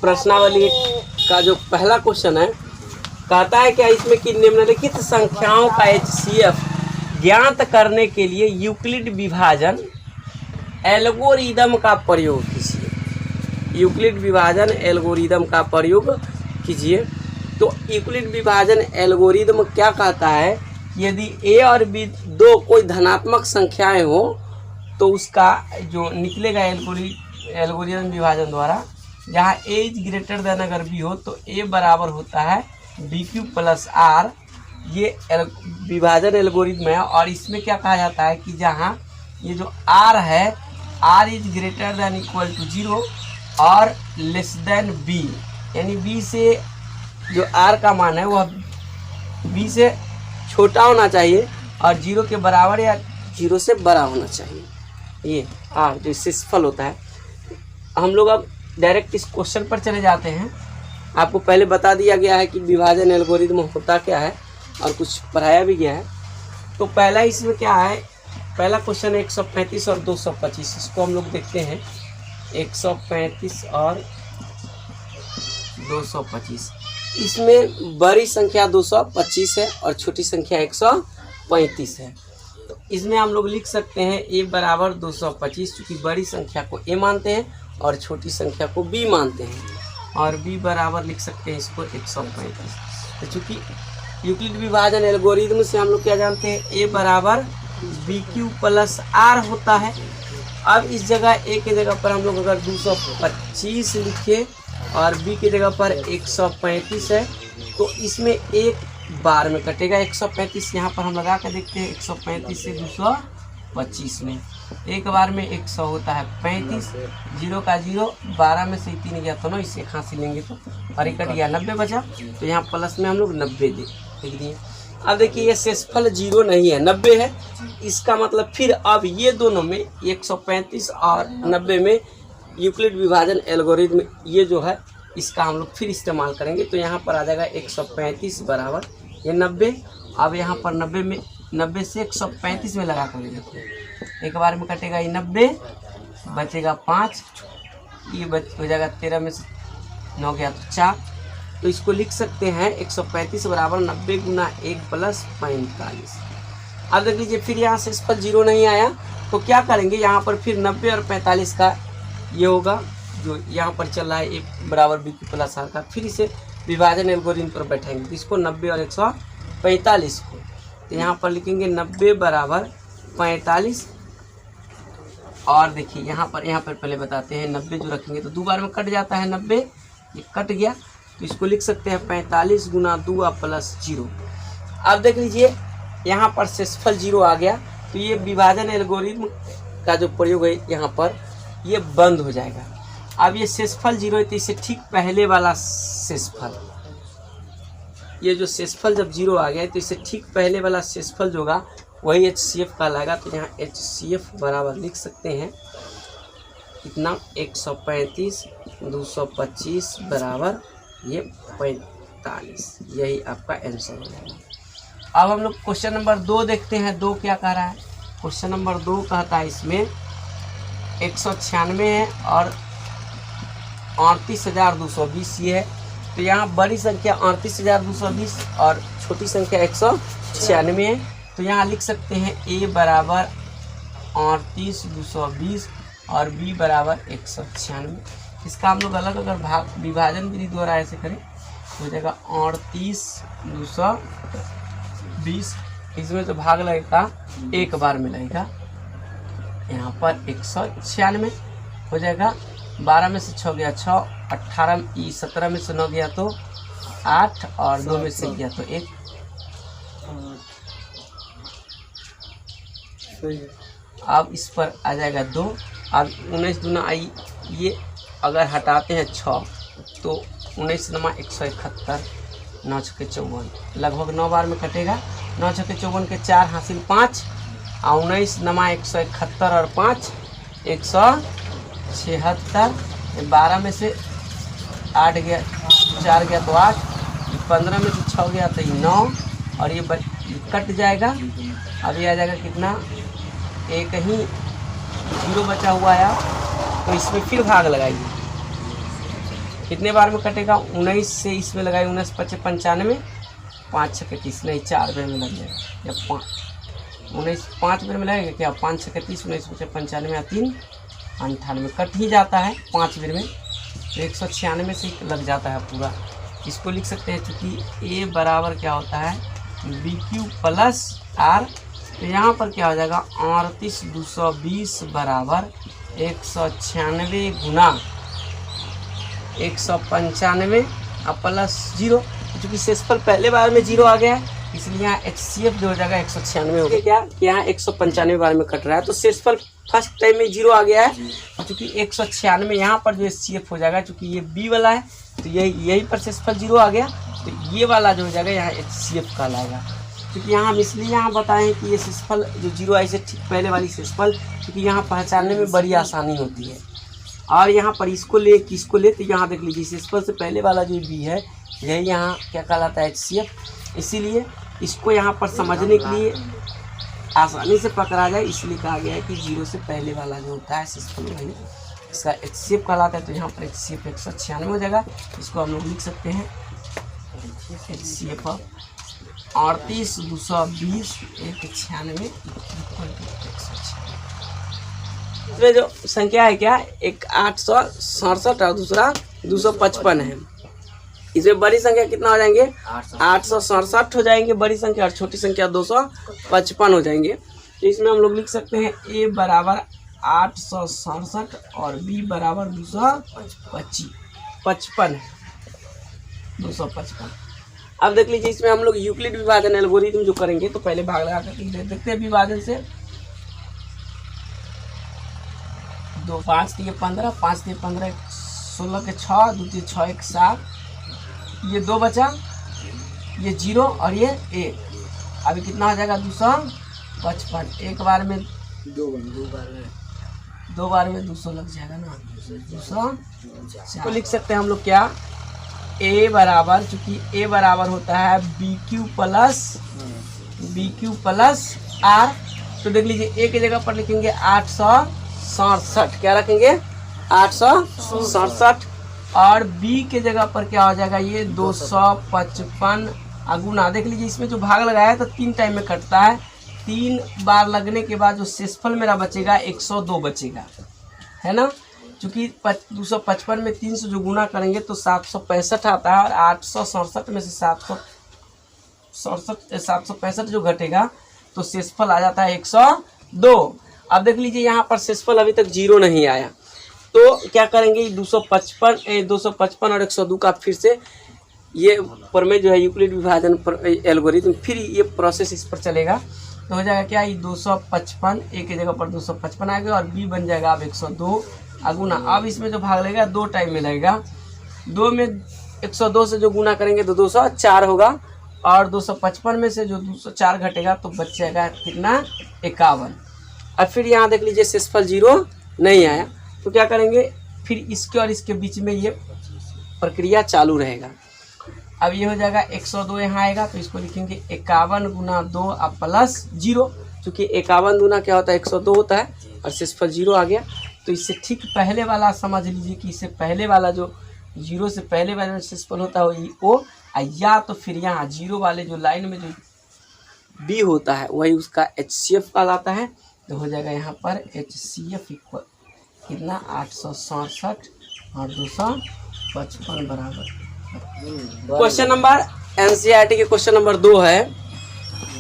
प्रश्नावली का जो पहला क्वेश्चन है, कहता है क्या इसमें कि निम्नलिखित संख्याओं का HCF ज्ञात करने के लिए यूक्लिड विभाजन एल्गोरिदम का प्रयोग कीजिए। यूक्लिड विभाजन एल्गोरिदम का प्रयोग कीजिए। तो यूक्लिड विभाजन एल्गोरिदम क्या कहता है, यदि a और b दो कोई धनात्मक संख्याएं हो तो उसका जो निकलेगा एल्गोरिदम विभाजन द्वारा, जहाँ a इज ग्रेटर देन अगर b हो तो a बराबर होता है BQ प्लस R। ये विभाजन एल्गोरिदम है। और इसमें क्या कहा जाता है कि जहाँ ये जो R है, R is greater than equal to 0 और लेस देन B, यानी B से जो R का मान है वह B से छोटा होना चाहिए और 0 के बराबर या 0 से बड़ा होना चाहिए। ये R जो शेषफल होता है। हम लोग अब डायरेक्ट इस क्वेश्चन पर चले जाते हैं। आपको पहले बता दिया गया है कि विभाजन एल्गोरिदम होता क्या है और कुछ पढ़ाया भी गया है। तो पहला इसमें क्या है, पहला क्वेश्चन 135 और 225, इसको हम लोग देखते हैं। 135 और 225, इसमें बड़ी संख्या 225 है और छोटी संख्या 135 है। तो इसमें हम लोग लिख सकते हैं a बराबर 225, चूँकि बड़ी संख्या को a मानते हैं और छोटी संख्या को b मानते हैं, और b बराबर लिख सकते हैं इसको 135। तो चूँकि यूक्लिड विभाजन एल्गोरिदम से हम लोग क्या जानते हैं, a बराबर BQ प्लस R होता है। अब इस जगह a की जगह पर हम लोग अगर 225 लिखे और b की जगह पर 135 है तो इसमें एक बार में कटेगा 135। यहाँ पर हम लगा कर देखते हैं, 135 से 225 में एक बार में 100 होता है 35, 0 का 0, 12 में से 3 गया तो 9, इससे खांसी लेंगे तो और ये कट गया 90 बचा। तो यहाँ प्लस में हम लोग 90 लिख दिए। अब देखिए ये शेषफल 0 नहीं है, 90 है। इसका मतलब फिर अब ये दोनों में 135 और 90 में यूक्लिड विभाजन एल्गोरिदम ये जो है इसका हम लोग फिर इस्तेमाल करेंगे। तो यहाँ पर आ जाएगा 135 बराबर ये 90। अब यहाँ पर 90 से 135 में लगा कर देखो, एक बार में कटेगा ये 90, बचेगा 5, ये हो जाएगा 13 में से 9 गया तो 4। तो इसको लिख सकते हैं 135 बराबर 90 गुना 1 प्लस 45। अब देख लीजिए फिर यहाँ से इस पर 0 नहीं आया तो क्या करेंगे, यहाँ पर फिर 90 और 45 का ये होगा जो यहाँ पर चल रहा है 1 बराबर BQ प्लस R का, फिर इसे विभाजन एल्गोरिदम पर बैठाएंगे। तो इसको 90 और 145 को, तो यहाँ पर लिखेंगे 90 बराबर 45। और देखिए यहाँ पर पहले बताते हैं 90 जो रखेंगे तो 2 बार में कट जाता है 90, ये कट गया तो इसको लिख सकते हैं 45 गुना 2 प्लस 0। अब देख लीजिए यहाँ पर शेषफल 0 आ गया तो ये विभाजन एल्गोरिदम का जो प्रयोग है यहाँ पर ये बंद हो जाएगा। अब ये शेषफल 0 है तो इससे ठीक पहले वाला शेषफल, ये जो शेषफल जब 0 आ गया तो इससे ठीक पहले वाला शेषफल जो होगा वही HCF कहलाएगा। तो यहाँ HCF बराबर लिख सकते हैं कितना, 135 225 बराबर ये 45। यही आपका आंसर हो जाएगा। अब हम लोग क्वेश्चन नंबर 2 देखते हैं। 2 क्या कह रहा है, क्वेश्चन नंबर 2 कहता है इसमें 196 है और 38,220 ये है। तो यहाँ बड़ी संख्या 38,220 और छोटी संख्या 196 है। तो यहाँ लिख सकते हैं a बराबर 38,220 और b बराबर 196। इसका हम लोग अलग अगर विभाजन विधि द्वारा ऐसे करें तो हो जाएगा 38,220। इसमें तो भाग लगेगा एक बार में लगेगा, यहाँ पर 196 हो जाएगा। 12 में से 6 गया 6, 18 17 में से 9 गया तो 8 और 2 में से गया तो 1। अब इस पर आ जाएगा 2। अब 19 दूना आई, ये अगर हटाते हैं 6 तो 19 नमा 171, 9 छक्के 54, लगभग 9 बार में कटेगा। 9 छक्के 54 के 4 हासिल 5 और 19 नमा 171 और 5 176। 12 में से 8 गया 4 गया तो 8, 15 में से 6 गया तो 9 और ये कट जाएगा। अब ये आ जाएगा कितना, एक ही 0 बचा हुआ है। तो इसमें फिर भाग लगाइए, कितने बार में कटेगा? 19 से इसमें लगाए 19 5 95, 5 6 30 नहीं 4 बार में लग जाएगा या 19 5 बार में लगेगा क्या? 5 6 30 19 5 95 या 3 98 कट ही जाता है 5 बार में, तो 196 से लग जाता है पूरा। इसको लिख सकते हैं चूँकि ए बराबर क्या होता है बी क्यू प्लस आर, तो यहाँ पर क्या हो जाएगा 38,220 बराबर 196 गुना 195 और प्लस 0, चूँकि शेषफल पहले बार में 0 आ गया है इसलिए यहाँ HCF जो हो जाएगा 196 हो गया। क्या कि यहाँ 195 बार में कट रहा है तो शेषफल फर्स्ट टाइम में 0 आ गया है, चूँकि 196 यहाँ पर जो HCF हो जाएगा, चूँकि ये B वाला है तो यही पर शेषफल 0 आ गया, तो ये वाला जो हो जाएगा यहाँ HCF कहलाएगा। क्योंकि यहाँ हम इसलिए यहाँ बताएं कि ये शेषफल जो 0 आई से ठीक पहले वाली शेषफल, क्योंकि यहाँ पहचानने में बड़ी आसानी होती है। और यहाँ पर इसको ले किसको ले तो यहाँ देख लीजिए शेषफल से पहले वाला जो B है यही यहाँ क्या कहलाता है HCF, इसीलिए इसको यहाँ पर समझने के लिए आसानी से पकड़ा जाए इसलिए कहा गया है कि 0 से पहले वाला जो होता है शेषफल वही इसका HCF कहलाता है। तो यहाँ पर HCF 196 हो जाएगा, इसको हम लोग लिख सकते हैं HCF 38,220 196 इसमें जो संख्या है क्या एक 867 और दूसरा 255 है। इसमें बड़ी संख्या कितना हो जाएंगे 867 हो जाएंगे बड़ी संख्या, और छोटी संख्या 255 हो जाएंगे। तो इसमें हम लोग लिख सकते हैं ए बराबर 867 और बी बराबर 255 255। अब देख लीजिए इसमें हम लोग यूक्लिड विभाजन एल्गोरिथम जो करेंगे तो पहले भाग लगा कर देखते हैं विभाजन से। 2 5 3 15 5 3 15 16 के 6 2 3 6 1 7, ये 2 बचा, ये 0 और ये 1, अभी कितना हो जाएगा 255। एक बार में दो बार में 200 लग जाएगा ना 200। तो लिख सकते हैं हम लोग क्या ए बराबर, चूंकि ए बराबर होता है बी क्यू प्लस आर, तो देख लीजिए ए की जगह पर लिखेंगे 867, क्या रखेंगे 867, और b के जगह पर क्या हो जाएगा ये 255 अगुना। देख लीजिए इसमें जो भाग लगाया है तो 3 टाइम में कटता है, 3 बार लगने के बाद जो शेषफल मेरा बचेगा 102 बचेगा, है ना। चूँकि 255 में 300 जो गुना करेंगे तो 765 आता है, और 867 में से 765 जो घटेगा तो शेषफल आ जाता है 102। अब देख लीजिए यहाँ पर शेषफल अभी तक 0 नहीं आया, तो क्या करेंगे 255 और 102 का फिर से ये पर में जो है यूक्लिड विभाजन एल्गोरिथम फिर ये प्रोसेस इस पर चलेगा, तो हो जाएगा क्या ये 255 ए की जगह पर 255 आ गया, और बी बन जाएगा अब 102 अगुना। अब इसमें जो भाग लगेगा 2 टाइम में लगेगा, 2 में 102 से जो गुना करेंगे तो 204 होगा, और 255 में से जो 204 घटेगा तो बच जाएगा कितना 51। अब फिर यहाँ देख लीजिए शेषफल 0 नहीं आया, तो क्या करेंगे फिर इसके और इसके बीच में ये प्रक्रिया चालू रहेगा। अब ये हो जाएगा 102 यहाँ आएगा, तो इसको लिखेंगे 51 गुना 2 अब प्लस 0, चूँकि 51 गुना क्या होता है 102 होता है, और शेषफल 0 आ गया। तो इससे ठीक पहले वाला समझ लीजिए कि इससे पहले वाला जो 0 से पहले वाला शेषफल होता है वो या तो फिर यहाँ 0 वाले जो लाइन में जो b होता है वही उसका HCF कहलाता है। तो हो जाएगा यहाँ पर HCF इक्वल कितना 867 और 255 बराबर। क्वेश्चन नंबर NCERT के क्वेश्चन नंबर 2 है,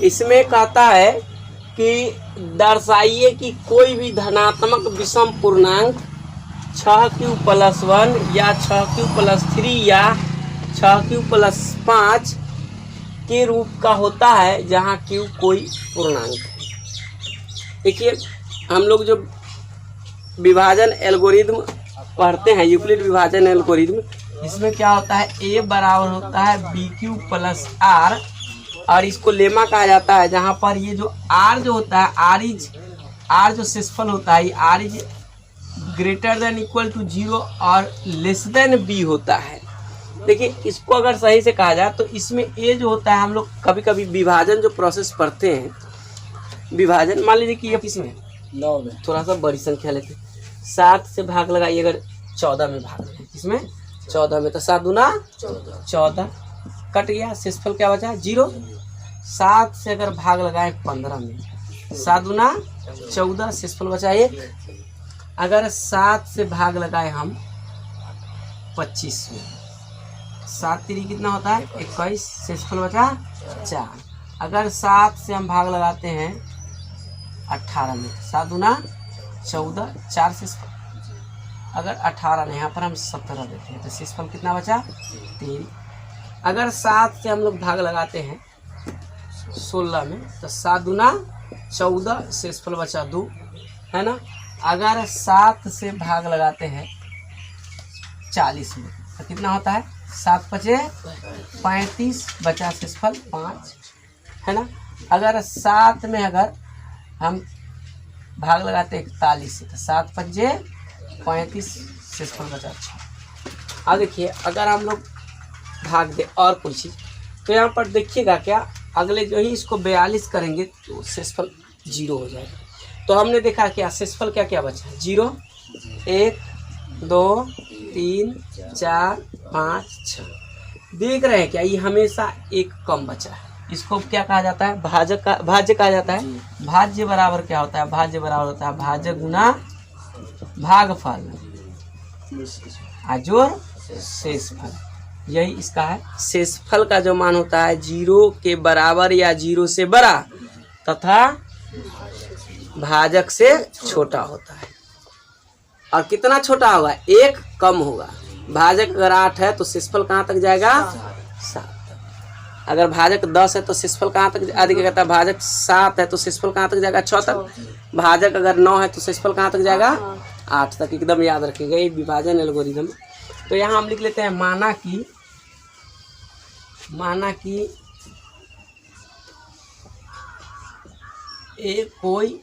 इसमें कहता है कि दर्शाइए कि कोई भी धनात्मक विषम पूर्णांक 6q+1 या 6q+3 या 6q+5 के रूप का होता है जहाँ q कोई पूर्णांक है। देखिए हम लोग जो विभाजन एल्गोरिथम पढ़ते हैं यूक्लिड विभाजन एल्गोरिथम, इसमें क्या होता है a बराबर होता है BQ+R, और इसको लेमा कहा जाता है, जहाँ पर ये जो R जो होता है R जो शेषफल होता है R is greater than equal to 0 और लेस देन B होता है। देखिए इसको अगर सही से कहा जाए तो इसमें A जो होता है, हम लोग कभी कभी विभाजन जो प्रोसेस पढ़ते हैं, विभाजन मान लीजिए कि ये किसमें 9 में थोड़ा सा बड़ी संख्या लेते 7 से भाग लगाइए, अगर 14 में भाग लगाइए, इसमें 14 में, तो 7 दूना 14 कट गया, शेषफल क्या बचा 0। 7 से अगर भाग लगाए 15 में, 7 दूना 14, शेषफल बचा 1। अगर 7 से भाग लगाए हम 25 में, 7 3 कितना होता है 21, शेषफल बचा 4। अगर 7 से हम भाग लगाते हैं 18 में, 7 दूना 14, 4 शेषफल। अगर 18 नहीं, यहाँ पर हम 17 देते हैं, तो शेषफल कितना बचा 3। अगर 7 से हम लोग भाग लगाते हैं 16 में, तो 7 दूना 14, शेषफल बचा 2, है ना। अगर 7 से भाग लगाते हैं 40 में, तो कितना होता है 7 5 35, बचा शेषफल 5, है ना। अगर 7 में अगर हम भाग लगाते हैं 41 से, तो 7 5 35, शेषफल बचा 6। अब देखिए अगर हम लोग भाग दे और कोई चीज़, तो यहाँ पर देखिएगा क्या, अगले जो ही इसको 42 करेंगे तो शेषफल 0 हो जाएगा। तो हमने देखा क्या शेषफल क्या क्या बचा, 0 1 2 3 4 5 6। देख रहे हैं क्या, ये हमेशा एक कम बचा है। इसको क्या कहा जाता है, भाज्य कहा जाता है। भाज्य बराबर क्या होता है, भाज्य बराबर होता है भाज्य गुना भागफल जोड़ शेषफल। यही इसका है। शेषफल का जो मान होता है 0 के बराबर या 0 से बड़ा तथा भाजक से छोटा होता है। और कितना छोटा होगा, 1 कम होगा। भाजक अगर 8 है तो शेषफल कहाँ तक जाएगा 7 तक। अगर भाजक 10 है तो शेषफल कहाँ तक, आदि क्या कहता है, भाजक 7 है तो शेषफल कहाँ तक जाएगा 6 तक। भाजक अगर 9 है तो शेषफल कहाँ तक जाएगा 8 तक। एकदम याद रखिएगा, ये विभाजन एल्गोरिथम। तो यहाँ हम लिख लेते हैं माना कि एक कोई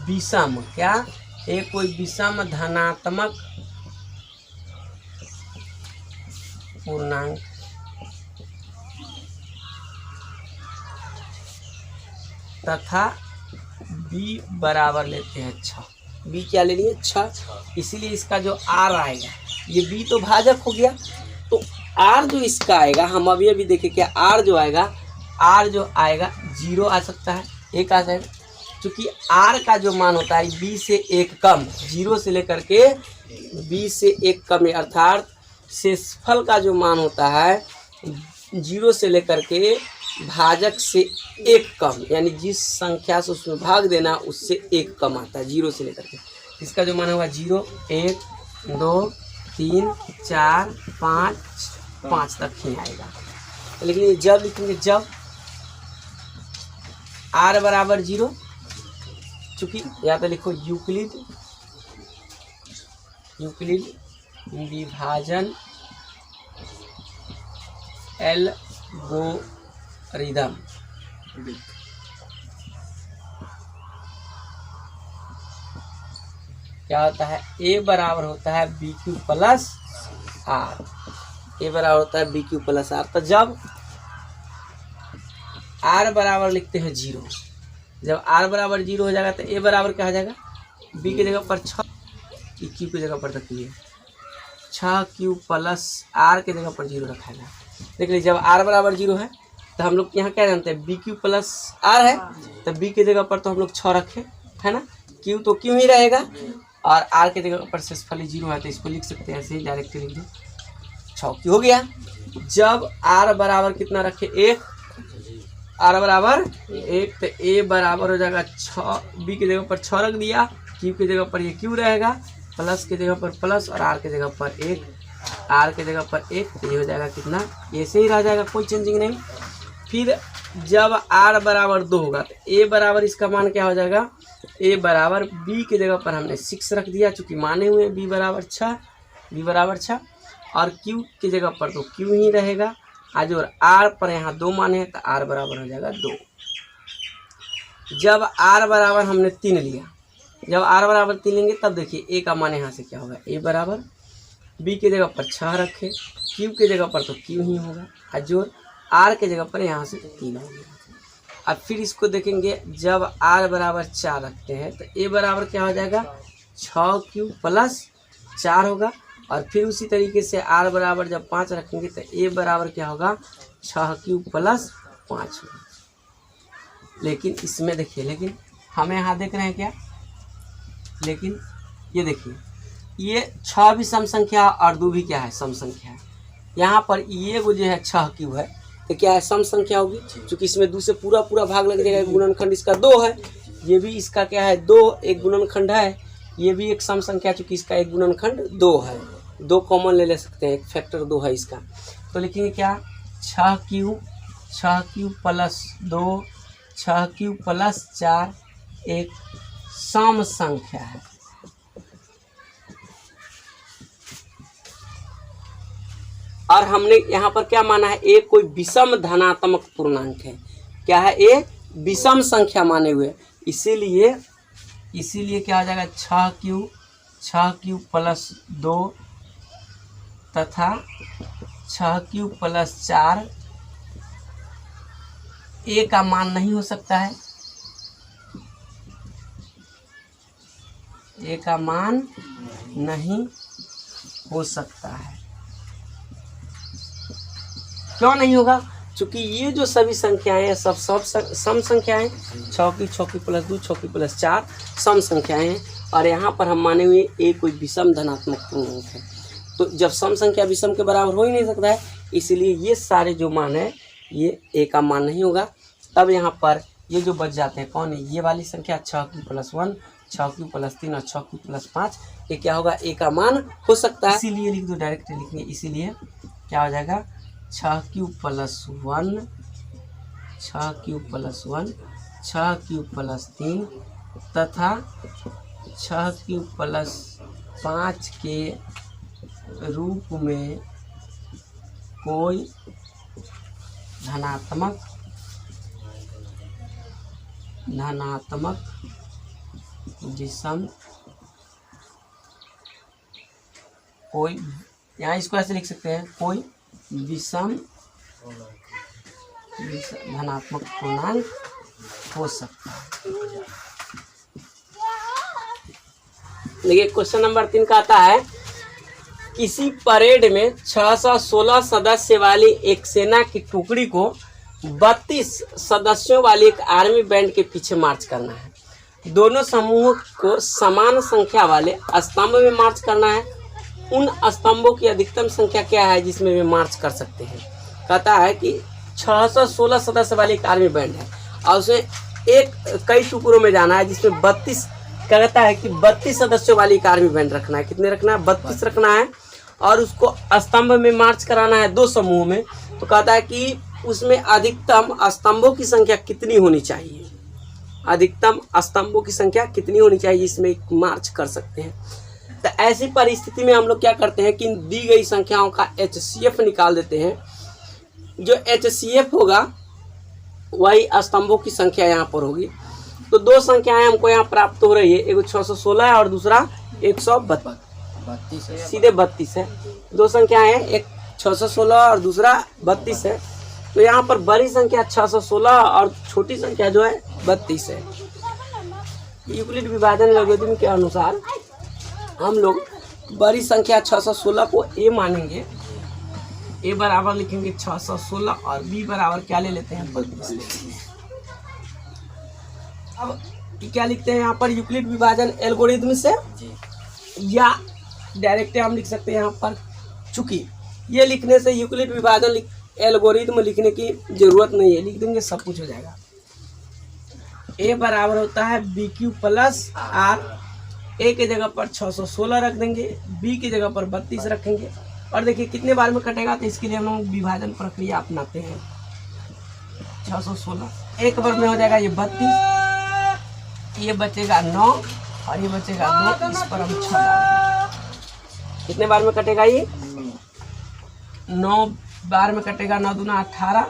विषम, क्या, एक कोई विषम धनात्मक पूर्णांक तथा b बराबर लेते हैं 6। b क्या ले लिए 6, इसीलिए इसका जो r आएगा, ये b तो भाजक हो गया, तो r जो इसका आएगा, हम अभी देखें क्या r जो आएगा 0 आ सकता है, 1 आ जाएगा। क्योंकि r का जो मान होता है b से 1 कम, 0 से लेकर के b से 1 कम, अर्थात शेषफल का जो मान होता है 0 से लेकर के भाजक से 1 कम, यानी जिस संख्या से उसमें भाग देना उससे 1 कम आता है 0 से लेकर के। इसका जो मान होगा 0 1 2 3 4 5 तक ही आएगा। लेकिन जब लिखेंगे, जब r बराबर 0, चूँकि या तो लिखो यूक्लिड विभाजन एल्गोरिथम, क्या होता है, a बराबर होता है BQ प्लस R, a बराबर होता है BQ प्लस R। तो जब r बराबर लिखते हैं 0, जब r बराबर 0 हो जाएगा तो a बराबर क्या हो जाएगा, b की जगह पर 6, q की जगह पर रखिए 6q प्लस r के जगह पर 0 रखा है। देख लीजिए जब r बराबर 0 है तो हम लोग यहाँ क्या जानते हैं, BQ प्लस R है, तो b की जगह पर तो हम लोग 6 रखे, है ना। q तो q ही रहेगा, और r के जगह पर शेषफल 0 है, तो इसको लिख सकते हैं ऐसे ही, डायरेक्ट लिख दो 6q हो गया। जब r बराबर कितना रखे 1, r बराबर 1, तो a बराबर हो जाएगा 6, b की जगह पर 6 रख दिया, q की जगह पर ये q रहेगा, प्लस की जगह पर प्लस और r की जगह पर 1, r की जगह पर 1, तो ये हो जाएगा कितना, ऐसे ही रह जाएगा, कोई चेंजिंग नहीं। फिर जब r बराबर 2 होगा तो a बराबर इसका मान क्या हो जाएगा, a बराबर b की जगह पर हमने 6 रख दिया, चूँकि माने हुए b बराबर 6, और q की जगह पर तो q ही रहेगा, आज और r पर यहाँ 2 माने हैं तो r बराबर हो जाएगा 2। जब r बराबर हमने 3 लिया, जब r बराबर 3 लेंगे तब देखिए a का मान यहाँ से क्या होगा, a बराबर b की जगह पर 6 रखे, q की जगह पर तो q ही होगा, आज और r के जगह पर यहाँ से 3 हो गया। अब फिर इसको देखेंगे, जब r बराबर 4 रखते हैं तो a बराबर क्या हो जाएगा, 6q प्लस 4 होगा, और फिर उसी तरीके से r बराबर जब 5 रखेंगे तो a बराबर क्या होगा 6³ + 5 होगा। लेकिन इसमें देखिए, लेकिन हमें यहाँ देख रहे हैं क्या, लेकिन ये देखिए ये 6 भी सम संख्या और 2 भी क्या है सम संख्या है। यहाँ पर ये वो जो है 6³ है तो क्या है सम संख्या होगी, क्योंकि इसमें 2 से पूरा भाग लग जाएगा। गुणनखंड इसका 2 है, ये भी इसका क्या है 2, एक गुणनखंड है, ये भी एक सम संख्या चूँकि इसका एक गुणनखंड 2 है, 2 कॉमन ले सकते हैं, एक फैक्टर 2 है इसका। तो लिखेंगे क्या 6³ + 2 6³ + 4 एक सम संख्या है। और हमने यहाँ पर क्या माना है, ए कोई विषम धनात्मक पूर्णांक है। क्या है, ए विषम संख्या माने हुए, इसीलिए क्या हो जाएगा 6³ + 2 तथा 6³ + 4 ए का मान नहीं हो सकता है, ए का मान नहीं हो सकता है। क्यों नहीं होगा, क्योंकि ये जो सभी संख्याएं हैं सब सम संख्याएं, 6³ + 2 6³ + 4 सम संख्याएं हैं। और यहाँ पर हम माने हुए ए कोई विषम धनात्मक पूर्णांक है। तो जब सम संख्या विषम के बराबर हो ही नहीं सकता है, इसलिए ये सारे जो मान है ये ए का मान नहीं होगा। तब यहाँ पर ये जो बच जाते हैं कौन है, ये वाली संख्या 6³ + 1 6³ + 3 और 6³ + 5, ये क्या होगा ए का मान हो सकता है। इसीलिए लिख दो, डायरेक्ट लिखेंगे, इसीलिए क्या हो जाएगा 6³ + 1 6³ + 1 6³ + 3 तथा 6³ + 5 के रूप में कोई धनात्मक विषम, कोई यहाँ इसको ऐसे लिख सकते हैं, कोई विषम धनात्मक पूर्णांक हो सकता है। देखिए क्वेश्चन नंबर 3 का आता है, किसी परेड में 616 सदस्य वाली एक सेना की टुकड़ी को 32 सदस्यों वाली एक आर्मी बैंड के पीछे मार्च करना है। दोनों समूहों को समान संख्या वाले स्तंभ में मार्च करना है। उन स्तंभों की अधिकतम संख्या क्या है जिसमें वे मार्च कर सकते हैं। कहता है कि 616 सदस्य वाली एक आर्मी बैंड है और उसे कई टुकड़ों में जाना है, जिसमें 32 कहता है कि 32 सदस्यों वाली एक आर्मी बैंड रखना है। कितने रखना है, 32 रखना है, और उसको स्तंभ में मार्च कराना है 2 समूह में। तो कहता है कि उसमें अधिकतम स्तंभों की संख्या कितनी होनी चाहिए, अधिकतम स्तंभों की संख्या कितनी होनी चाहिए इसमें मार्च कर सकते हैं। तो ऐसी परिस्थिति में हम लोग क्या करते हैं कि दी गई संख्याओं का HCF निकाल देते हैं। जो HCF होगा वही स्तंभों की संख्या यहाँ पर होगी। तो 2 संख्याएं हमको यहाँ प्राप्त हो रही है, एक 616 है और दूसरा 132 है, सीधे 32 है। 2 संख्याएं हैं, एक 616 और दूसरा 32 है। तो यहाँ पर बड़ी संख्या 616 और छोटी संख्या जो है 32 है। यूक्लिड विभाजन एल्गोरिथम के अनुसार हम लोग बड़ी संख्या 616 को ए मानेंगे, ए बराबर लिखेंगे 616 और बी बराबर क्या ले लेते हैं 32 लेते हैं। अब क्या लिखते हैं यहाँ पर यूक्लिड विभाजन एल्गोरिथम से, या डायरेक्ट हम लिख सकते हैं यहाँ पर। चूंकि ये लिखने से यूक्लिड विभाजन एल्गोरिथम लिखने की जरूरत नहीं है, लिख देंगे सब कुछ हो जाएगा। ए बराबर होता है BQ + R। ए के जगह पर 616 रख देंगे, बी की जगह पर 32 रखेंगे। और देखिए कितने बार में कटेगा, तो इसके लिए हम लोग विभाजन प्रक्रिया अपनाते हैं। 616 एक बार में हो जाएगा ये 32, ये बचेगा 9 और ये बचेगा 2, इस पर हम 6 डालेंगे। कितने बार में कटेगा ये, 9 बार में कटेगा। 9 दूना 18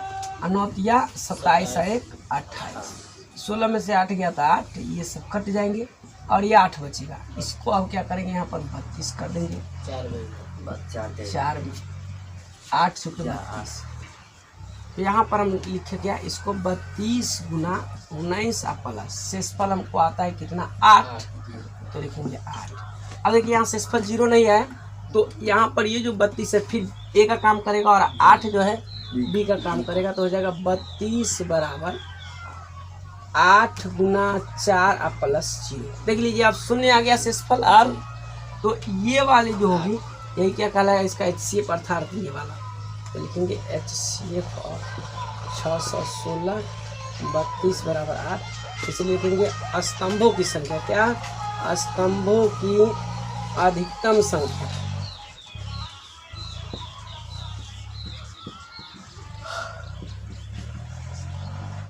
और 9 तिया 27 और 1 28। 16 में से 8 गया था 8, ये सब कट जाएंगे और ये 8 बचेगा। इसको अब क्या करेंगे, यहाँ पर 32 कर देंगे। 4 में 8 से 32। तो यहाँ पर हम लिखे क्या, इसको 32 गुना 19 प्लस शेषफल हमको आता है कितना 8, तो लिखेंगे 8। अब देखिए यहाँ शेषफल 0 नहीं है, तो यहाँ पर ये जो 32 है फिर ए का काम करेगा और 8 जो है बी का काम करेगा, तो हो जाएगा 32 बराबर 8 गुना 4 और प्लस 0। देख लीजिए अब शून्य आ गया शेषफल और, तो ये वाली जो होगी यही क्या कहलाएगा, इसका HCF अर्थात ये वाला, तो लिखेंगे HCF और 616 32 बराबर 8, इसलिए लिखेंगे स्तंभों की संख्या, क्या स्तंभों की अधिकतम संख्या।